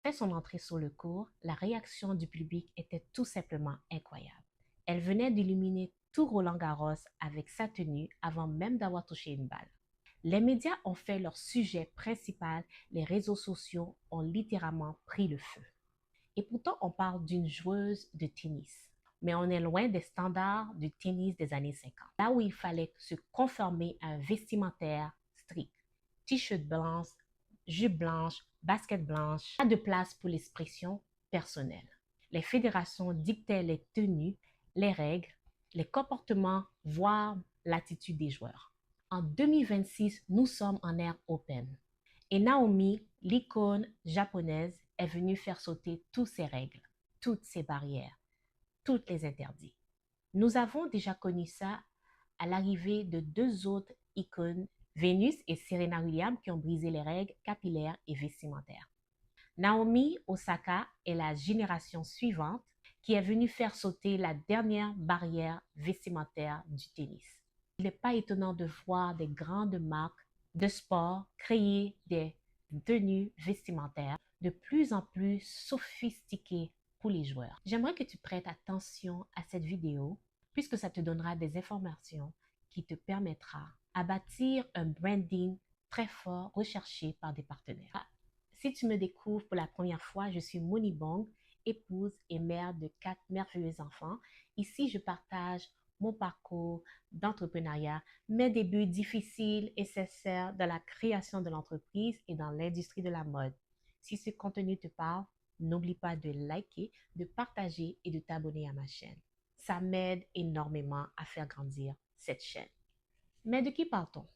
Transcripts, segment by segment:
Après son entrée sur le court, la réaction du public était tout simplement incroyable. Elle venait d'illuminer tout Roland-Garros avec sa tenue avant même d'avoir touché une balle. Les médias ont fait leur sujet principal, les réseaux sociaux ont littéralement pris le feu. Et pourtant, on parle d'une joueuse de tennis. Mais on est loin des standards du tennis des années 50, là où il fallait se conformer à un vestimentaire strict. T-shirt blanc, jupe blanche, basket blanche, pas de place pour l'expression personnelle. Les fédérations dictaient les tenues, les règles, les comportements, voire l'attitude des joueurs. En 2026, nous sommes en ère open. Et Naomi, l'icône japonaise, est venue faire sauter toutes ces règles, toutes ces barrières, toutes les interdits. Nous avons déjà connu ça à l'arrivée de deux autres icônes, Vénus et Serena Williams, qui ont brisé les règles capillaires et vestimentaires. Naomi Osaka est la génération suivante qui est venue faire sauter la dernière barrière vestimentaire du tennis. Il n'est pas étonnant de voir des grandes marques de sport créer des tenues vestimentaires de plus en plus sophistiquées pour les joueurs. J'aimerais que tu prêtes attention à cette vidéo puisque ça te donnera des informations qui te permettra à bâtir un branding très fort recherché par des partenaires. Si tu me découvres pour la première fois, je suis Moni Bong, épouse et mère de 4 merveilleux enfants. Ici, je partage mon parcours d'entrepreneuriat, mes débuts difficiles et sincères dans la création de l'entreprise et dans l'industrie de la mode. Si ce contenu te parle, n'oublie pas de liker, de partager et de t'abonner à ma chaîne. Ça m'aide énormément à faire grandir cette chaîne. Mais de qui parle-t-on?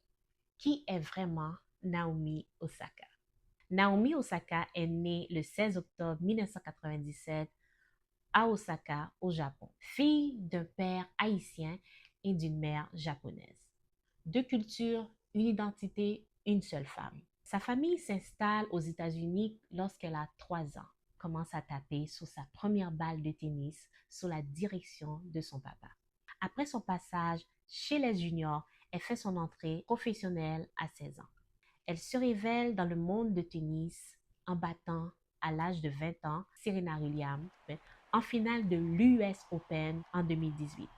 Qui est vraiment Naomi Osaka? Naomi Osaka est née le 16 octobre 1997 à Osaka, au Japon. Fille d'un père haïtien et d'une mère japonaise. Deux cultures, une identité, une seule femme. Sa famille s'installe aux États-Unis lorsqu'elle a 3 ans. Commence à taper sur sa première balle de tennis sous la direction de son papa. Après son passage chez les juniors, elle fait son entrée professionnelle à 16 ans. Elle se révèle dans le monde de tennis en battant à l'âge de 20 ans Serena Williams en finale de l'US Open en 2018.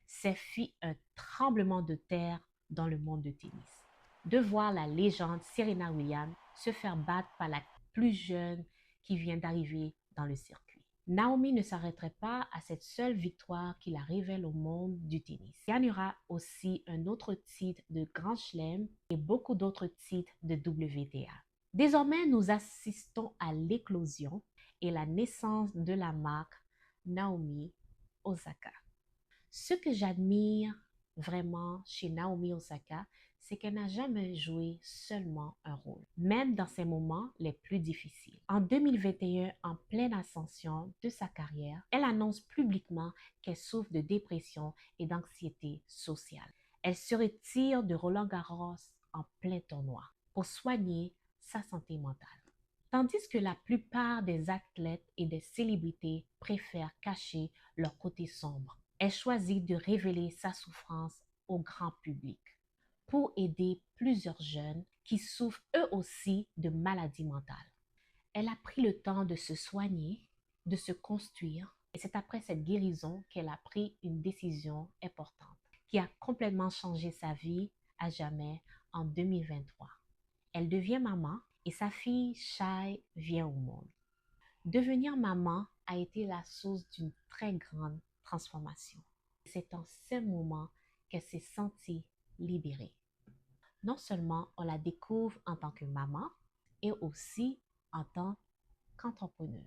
C'est fit un tremblement de terre dans le monde de tennis. De voir la légende Serena Williams se faire battre par la plus jeune qui vient d'arriver dans le circuit. Naomi ne s'arrêterait pas à cette seule victoire qui la révèle au monde du tennis. Il gagnera aussi un autre titre de Grand Chelem et beaucoup d'autres titres de WTA. Désormais, nous assistons à l'éclosion et la naissance de la marque Naomi Osaka. Ce que j'admire vraiment chez Naomi Osaka, c'est qu'elle n'a jamais joué seulement un rôle, même dans ses moments les plus difficiles. En 2021, en pleine ascension de sa carrière, elle annonce publiquement qu'elle souffre de dépression et d'anxiété sociale. Elle se retire de Roland-Garros en plein tournoi pour soigner sa santé mentale. Tandis que la plupart des athlètes et des célébrités préfèrent cacher leur côté sombre, elle choisit de révéler sa souffrance au grand public pour aider plusieurs jeunes qui souffrent eux aussi de maladies mentales. Elle a pris le temps de se soigner, de se construire, et c'est après cette guérison qu'elle a pris une décision importante qui a complètement changé sa vie à jamais en 2023. Elle devient maman et sa fille Shai vient au monde. Devenir maman a été la source d'une très grande transformation. C'est en ce moment qu'elle s'est sentie libérée. Non seulement on la découvre en tant que maman, et aussi en tant qu'entrepreneuse.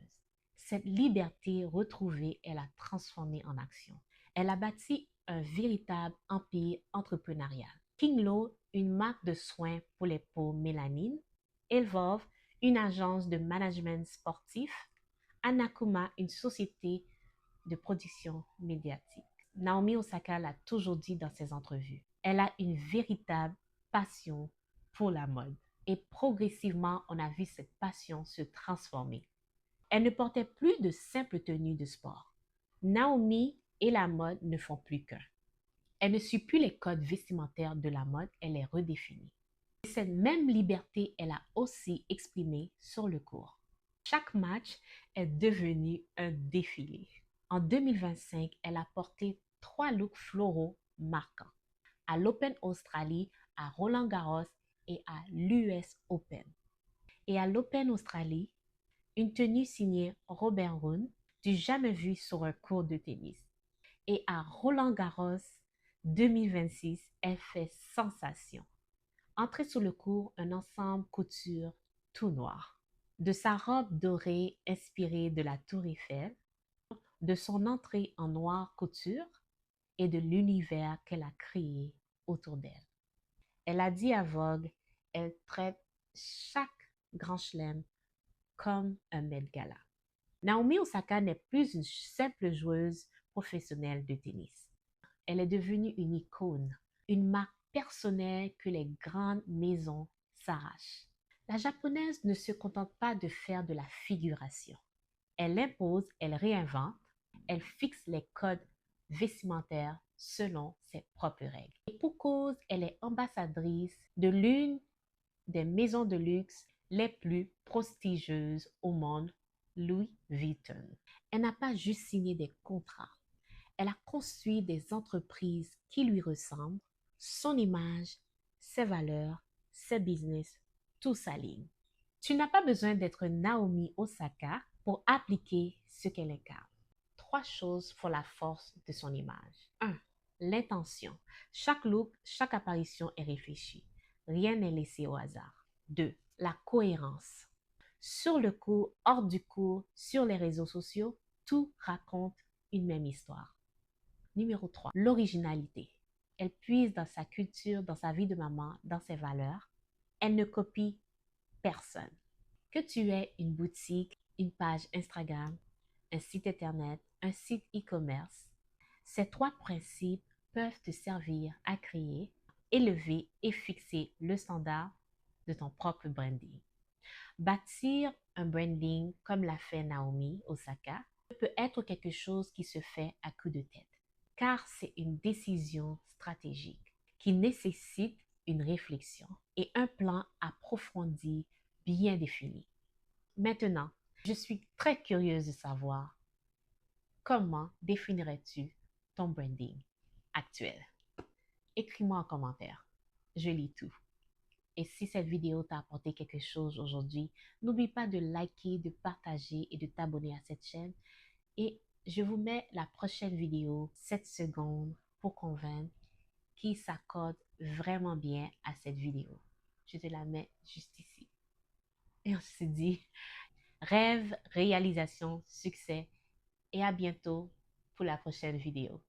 Cette liberté retrouvée, elle a transformé en action. Elle a bâti un véritable empire entrepreneurial. Kinglo, une marque de soins pour les peaux mélanine. Elvov, une agence de management sportif. Anakuma, une société de production médiatique. Naomi Osaka l'a toujours dit dans ses entrevues. Elle a une véritable passion pour la mode. Et progressivement, on a vu cette passion se transformer. Elle ne portait plus de simples tenues de sport. Naomi et la mode ne font plus qu'un. Elle ne suit plus les codes vestimentaires de la mode, elle les redéfinit. Cette même liberté, elle a aussi exprimée sur le court. Chaque match est devenu un défilé. En 2025, elle a porté 3 looks floraux marquants à l'Open Australie, à Roland-Garros et à l'US Open. Et à l'Open Australie, une tenue signée Robert Rune, du jamais vu sur un court de tennis. Et à Roland-Garros 2026, elle fait sensation. Entrée sous le court, un ensemble couture tout noir. De sa robe dorée inspirée de la Tour Eiffel, de son entrée en noir couture et de l'univers qu'elle a créé autour d'elle. Elle a dit à Vogue, elle traite chaque grand chelem comme un Met Gala. Naomi Osaka n'est plus une simple joueuse professionnelle de tennis. Elle est devenue une icône, une marque personnelle que les grandes maisons s'arrachent. La japonaise ne se contente pas de faire de la figuration. Elle impose, elle réinvente, elle fixe les codes vestimentaires selon ses propres règles. Et pour cause, elle est ambassadrice de l'une des maisons de luxe les plus prestigieuses au monde, Louis Vuitton. Elle n'a pas juste signé des contrats, elle a construit des entreprises qui lui ressemblent, son image, ses valeurs, ses business, tout s'aligne. Tu n'as pas besoin d'être Naomi Osaka pour appliquer ce qu'elle incarne. 3 choses font la force de son image. 1. L'intention. Chaque look, chaque apparition est réfléchie. Rien n'est laissé au hasard. 2. La cohérence. Sur le cours, hors du cours, sur les réseaux sociaux, tout raconte une même histoire. Numéro 3. L'originalité. Elle puise dans sa culture, dans sa vie de maman, dans ses valeurs. Elle ne copie personne. Que tu aies une boutique, une page Instagram, un site internet, un site e-commerce, ces 3 principes peuvent te servir à créer, élever et fixer le standard de ton propre branding. Bâtir un branding comme l'a fait Naomi Osaka peut être quelque chose qui se fait à coup de tête, car c'est une décision stratégique qui nécessite une réflexion et un plan approfondi bien défini. Maintenant, je suis très curieuse de savoir comment définirais-tu ton branding actuel? Écris-moi en commentaire. Je lis tout. Et si cette vidéo t'a apporté quelque chose aujourd'hui, n'oublie pas de liker, de partager et de t'abonner à cette chaîne. Et je vous mets la prochaine vidéo, 7 secondes pour convaincre, qui s'accorde vraiment bien à cette vidéo. Je te la mets juste ici. Et on se dit rêve, réalisation, succès et à bientôt pour la prochaine vidéo.